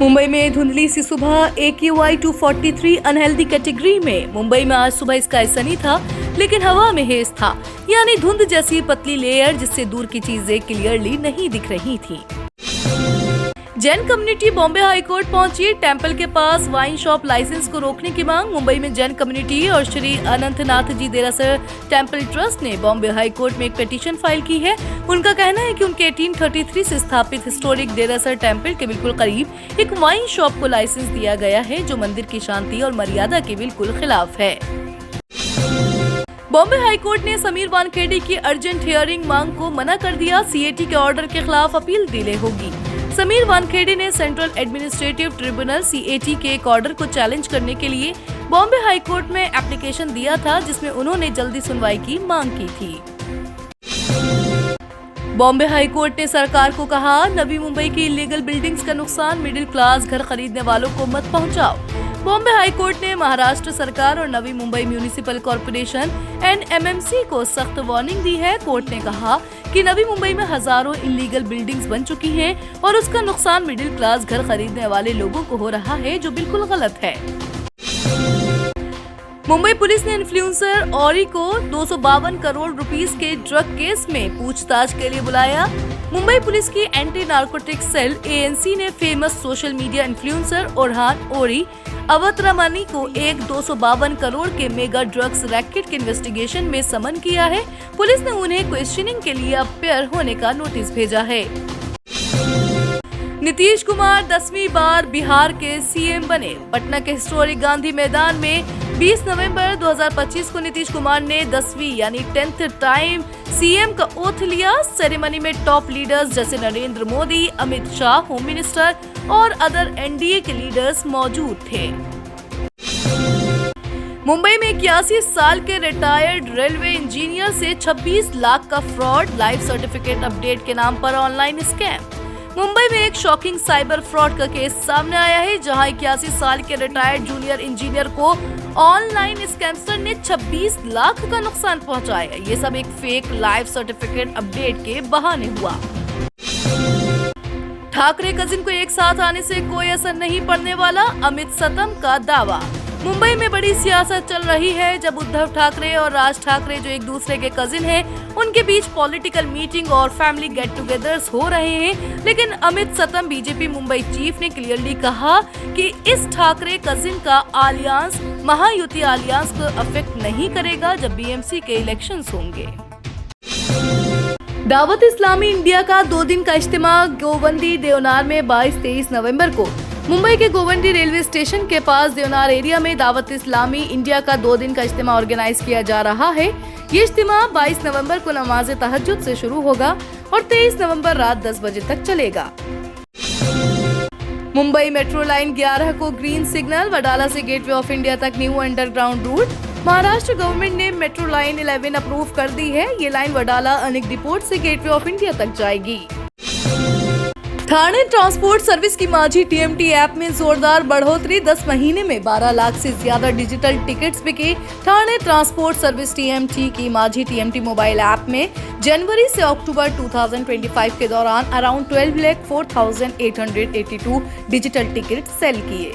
मुंबई में धुंधली सी सुबह AQI 243 अनहेल्दी कैटेगरी में। मुंबई में आज सुबह इसका सनी था, लेकिन हवा में हेज था, यानी धुंध जैसी पतली लेयर जिससे दूर की चीजें क्लियरली नहीं दिख रही थी। Jain community Bombay high court पहुंची। टेंपल के पास वाइन शॉप लाइसेंस को रोकने की मांग। मुंबई में जैन कम्युनिटी और श्री अनंतनाथ जी देरासर टेंपल ट्रस्ट ने बॉम्बे हाई कोर्ट में एक पिटीशन फाइल की है। उनका कहना है कि उनके 1833 से स्थापित हिस्टोरिक देरासर टेंपल के बिल्कुल करीब एक वाइन शॉप को लाइसेंस दिया गया है, जो मंदिर की शांति और मर्यादा के बिल्कुल खिलाफ है। बॉम्बे हाई कोर्ट ने समीर वानखेड़े की अर्जेंट हियरिंग मांग को मना कर दिया। CAT के ऑर्डर के खिलाफ अपील डिले होगी। समीर वानखेड़े ने सेंट्रल एडमिनिस्ट्रेटिव ट्रिब्यूनल CAT के एक ऑर्डर को चैलेंज करने के लिए बॉम्बे हाई कोर्ट में एप्लीकेशन दिया था, जिसमें उन्होंने जल्दी सुनवाई की मांग की थी। बॉम्बे हाई कोर्ट ने सरकार को कहा, नवी मुंबई की इलीगल बिल्डिंग्स का नुकसान मिडिल क्लास घर खरीदने वालों को मत पहुंचाओ। बॉम्बे हाई कोर्ट ने महाराष्ट्र सरकार और Navi Mumbai municipal corporation NMMC को सख्त वार्निंग दी है। कोर्ट ने कहा कि नवी मुंबई में हजारों इलीगल बिल्डिंग्स बन चुकी हैं और उसका नुकसान मिडिल क्लास घर खरीदने वाले लोगों को हो रहा है, जो बिल्कुल गलत है। मुंबई पुलिस ने इन्फ्लुएंसर औरी को 252 करोड़ रुपीस के ड्रग केस में पूछताछ के लिए बुलाया। मुंबई पुलिस की एंटी नार्कोटिक सेल ANC ने famous social media influencer Orhan औरी अवतरमनी को एक 252 करोड़ के मेगा ड्रग्स रैकेट के इन्वेस्टिगेशन में समन किया है। पुलिस ने उन्हें क्वेश्चनिंग के लिए अपेयर होने का नोटिस भेजा है। नीतीश कुमार 10वीं बार बिहार के CM बने। पटना के हिस्टोरिक गांधी मैदान में 20 नवंबर 2025 को नीतीश कुमार ने 10वीं यानी 10th टाइम CM का ओथ लिया। सेरेमनी में टॉप लीडर्स जैसे नरेंद्र मोदी, अमित शाह, होम मिनिस्टर और अदर NDA के लीडर्स मौजूद थे। मुंबई में 81 साल के रिटायर्ड रेलवे इंजीनियर से 26 लाख का फ्रॉड। लाइफ सर्टिफिकेट अपडेट के नाम पर ऑनलाइन स्कैम। मुंबई में एक शॉकिंग साइबर फ्रॉड का केस सामने आया है, जहां 81 साल के रिटायर्ड जूनियर इंजीनियर को ऑनलाइन स्कैमस्टर ने 26 लाख का नुकसान पहुंचाया। ये सब एक फेक लाइफ सर्टिफिकेट अपडेट के बहाने हुआ। ठाकरे कजिन को एक साथ आने से कोई असर नहीं पड़ने वाला, अमित सतम का दावा। मुंबई में बड़ी सियासत चल रही है। जब उद्धव ठाकरे और राज ठाकरे, जो एक दूसरे के कजिन हैं, उनके बीच पॉलिटिकल मीटिंग और फैमिली गेट टुगेदर्स हो रहे हैं, लेकिन अमित सतम BJP मुंबई चीफ ने क्लियरली कहा कि इस ठाकरे कजिन का आलियांस महायुति आलियांस को अफेक्ट नहीं करेगा जब BMC के इलेक्शंस होंगे। दावत इस्लामी इंडिया का 2 दिन का इज्तिमा गोवंदी देवनार में 22-23 नवंबर को मुंबई के गोवंडी रेलवे स्टेशन के पास देवनार एरिया में दावत इस्लामी इंडिया का 2 दिन का इज्तिमा ऑर्गेनाइज किया जा रहा है। ये इज्तिमा 22 नवंबर को नमाज तहज्जुद से शुरू होगा और 23 नवंबर रात 10 बजे तक चलेगा। मुंबई मेट्रो लाइन 11 को ग्रीन सिग्नल। वडाला से गेटवे ऑफ इंडिया तक new underground route. Maharashtra government ने मेट्रो लाइन 11 अप्रूव कर दी है। ये लाइन वडाला अनिक डिपोट से गेटवे ऑफ इंडिया तक जाएगी। ठाणे ट्रांसपोर्ट सर्विस की माझी TMT ऐप में जोरदार बढ़ोतरी। 10 महीने में 12 लाख से ज्यादा डिजिटल टिकट्स बिके। ठाणे ट्रांसपोर्ट सर्विस TMT की माझी TMT मोबाइल ऐप में जनवरी से अक्टूबर 2025 के दौरान अराउंड 12,04,882 डिजिटल टिकट सेल किए।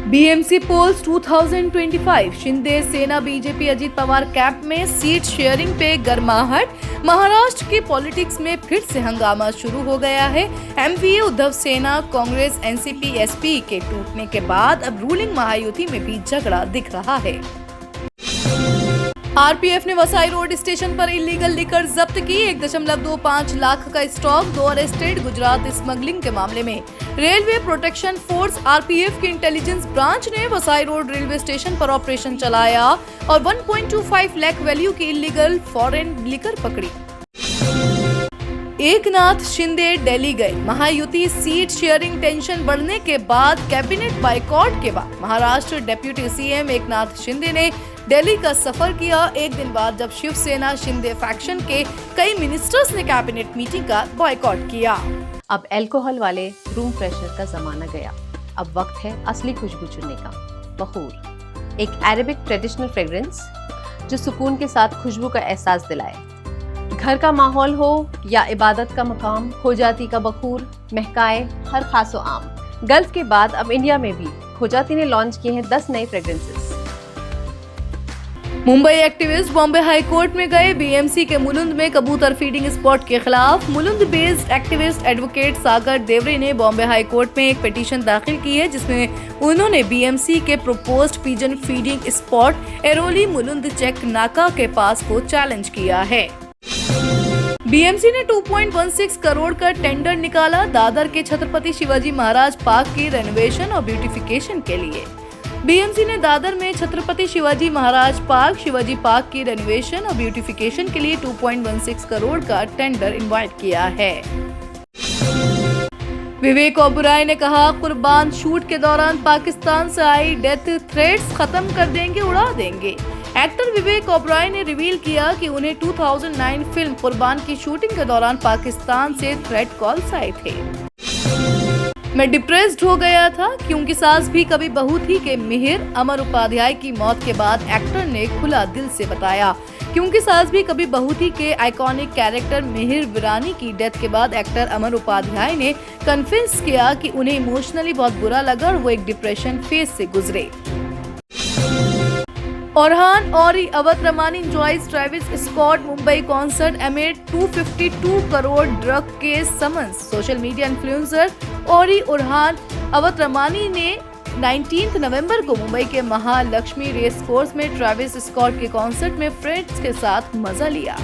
BMC polls 2025। Shinde Sena BJP Ajit Pawar camp में सीट शेयरिंग पे गर्माहट। महाराष्ट्र की पॉलिटिक्स में फिर से हंगामा शुरू हो गया है। MVA उद्धव सेना कांग्रेस NCP SP के टूटने के बाद अब रूलिंग महायुति में भी झगड़ा दिख रहा है। RPF ने वसाई रोड स्टेशन पर इलीगल लिकर जब्त की। 1.25 लाख का स्टॉक। 2 अरेस्टेड। गुजरात स्मगलिंग के मामले में रेलवे प्रोटेक्शन फोर्स RPF की इंटेलिजेंस ब्रांच ने वसाई रोड रेलवे स्टेशन पर ऑपरेशन चलाया और 1.25 लाख वैल्यू की इलीगल फॉरेन लिकर पकड़ी। एकनाथ शिंदे दिल्ली गए। महायुति सीट शेयरिंग टेंशन बढ़ने के बाद कैबिनेट बाइकॉट के बाद महाराष्ट्र डेप्यूटी CM एकनाथ शिंदे ने दिल्ली का सफर किया, एक दिन बाद जब शिवसेना शिंदे फैक्शन के कई मिनिस्टर्स ने कैबिनेट मीटिंग का बॉयकॉट किया। अब अल्कोहल वाले रूम फ्रेशनर का जमाना गया। अब वक्त है असली खुशबू चुनने का। बखूर, एक अरेबिक ट्रेडिशनल फ्रेग्रेंस जो सुकून के साथ खुशबू का एहसास दिलाए। घर का माहौल हो या इबादत का मकाम, हो जाती का बखूर महकाए हर खासो आम। गल्फ के बाद अब इंडिया में भी हो जाती ने लॉन्च किए हैं 10 नए fragrances. Mumbai activist Bombay high court में गए। बीएमसी के मुलुंद में कबूतर फीडिंग स्पॉट के खिलाफ मुलुंद बेस्ड एक्टिविस्ट एडवोकेट सागर देवरे ने बॉम्बे हाई कोर्ट में एक पिटीशन दाखिल की है, जिसमें उन्होंने बीएमसी के proposed pigeon feeding spot Airoli Mulund check Naka के पास को चैलेंज किया है। बीएमसी ने 2.16 करोड़ का टेंडर निकाला दादर के छत्रपति शिवाजी महाराज पार्क की रेनोवेशन और ब्यूटिफिकेशन के लिए। बीएमसी ने दादर में छत्रपति शिवाजी महाराज पार्क शिवाजी पार्क की रेनोवेशन और ब्यूटिफिकेशन के लिए 2.16 करोड़ का टेंडर इनवाइट किया है। विवेक ओबराय ने कहा, कुर्बान शूट के दौरान पाकिस्तान से आई डेथ थ्रेट्स खत्म कर देंगे, उड़ा देंगे। एक्टर विवेक ओबराय ने रिवील किया कि उन्हें 2009 फिल्म कुर्बान की शूटिंग के दौरान पाकिस्तान से थ्रेट कॉल्स आए थे। मैं डिप्रेस्ड हो गया था क्योंकि सास भी कभी बहू थी के मिहिर अमर उपाध्याय की मौत के बाद एक्टर ने खुला दिल से बताया। क्योंकि सास भी कभी बहू थी के आइकॉनिक कैरेक्टर मिहिर विरानी की डेथ के बाद एक्टर अमर उपाध्याय ने कन्फेस किया कि उन्हें इमोशनली बहुत बुरा लगा और वो एक डिप्रेशन फेज से गुजरे। ओरहान और Awatramani enjoys Travis Scott Mumbai concert amid 252 crore drug case summons. Social media influencer Orhan Awatramani ने 19 नवंबर को मुंबई के महालक्ष्मी रेस कोर्स में ट्रेविस स्कॉट के कॉन्सर्ट में फ्रेंड्स के साथ मजा लिया।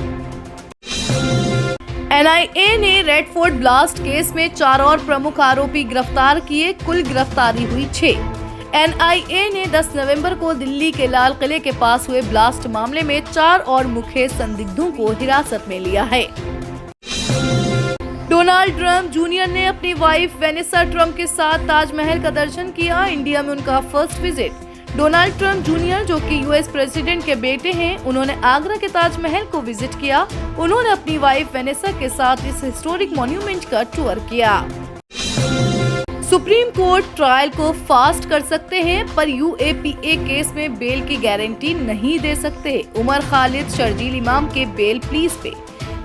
एनआईए ने रेड फोर्ट ब्लास्ट केस में 4 और प्रमुख आरोपी गिरफ्तार किए, कुल गिरफ्तारी हुई 6। एनआईए ने 10 नवंबर को दिल्ली के लाल किले के पास हुए ब्लास्ट मामले में 4 और मुख्य संदिग्धों को हिरासत में लिया है। डोनाल्ड ट्रंप जूनियर ने अपनी वाइफ वेनेसा ट्रंप के साथ ताजमहल का दर्शन किया। इंडिया में उनका first visit. Donald Trump junior जो कि यूएस प्रेसिडेंट के बेटे हैं, उन्होंने आगरा के ताजमहल को विजिट किया। उन्होंने अपनी वाइफ वेनेसा के साथ इस हिस्टोरिक मॉन्यूमेंट का टूर किया। सुप्रीम कोर्ट ट्रायल को फास्ट कर सकते हैं पर यूएपीए केस में बेल की गारंटी नहीं दे सकते। उमर खालिद शर्जील इमाम के बेल प्लीज पे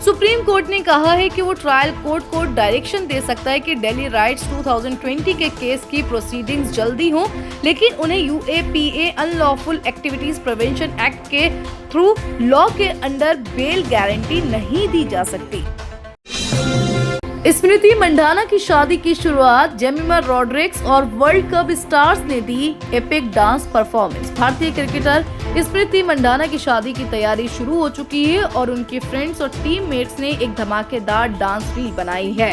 सुप्रीम कोर्ट ने कहा है कि वो ट्रायल कोर्ट को डायरेक्शन दे सकता है कि दिल्ली राइट्स 2020 के केस की प्रोसीडिंग्स जल्दी हों, लेकिन उन्हें UAPA unlawful activities prevention act के थ्रू लॉ के अंडर बेल गारंटी नहीं दी जा सकती। स्मृति मंडाना की शादी की शुरुआत जेमिमा रॉड्रिक्स और वर्ल्ड कप स्टार्स ने दी एपिक डांस परफॉर्मेंस। भारतीय क्रिकेटर स्मृति मंडाना की शादी की तैयारी शुरू हो चुकी है और उनके फ्रेंड्स और टीममेट्स ने एक धमाकेदार डांस रील बनाई है।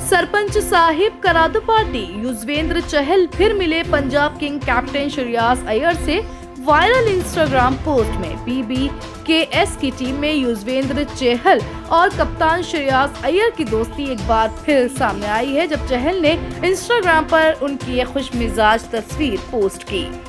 सरपंच साहिब करा दो पार्टी। युजवेंद्र चहल फिर मिले पंजाब किंग कैप्टन श्रेयस अय्यर से। वायरल इंस्टाग्राम पोस्ट में पीबीकेएस की टीम में युजवेंद्र चहल और कप्तान श्रेयस अय्यर की दोस्ती एक बार फिर सामने आई है, जब चहल ने इंस्टाग्राम पर उनकी एक खुशमिजाज तस्वीर पोस्ट की।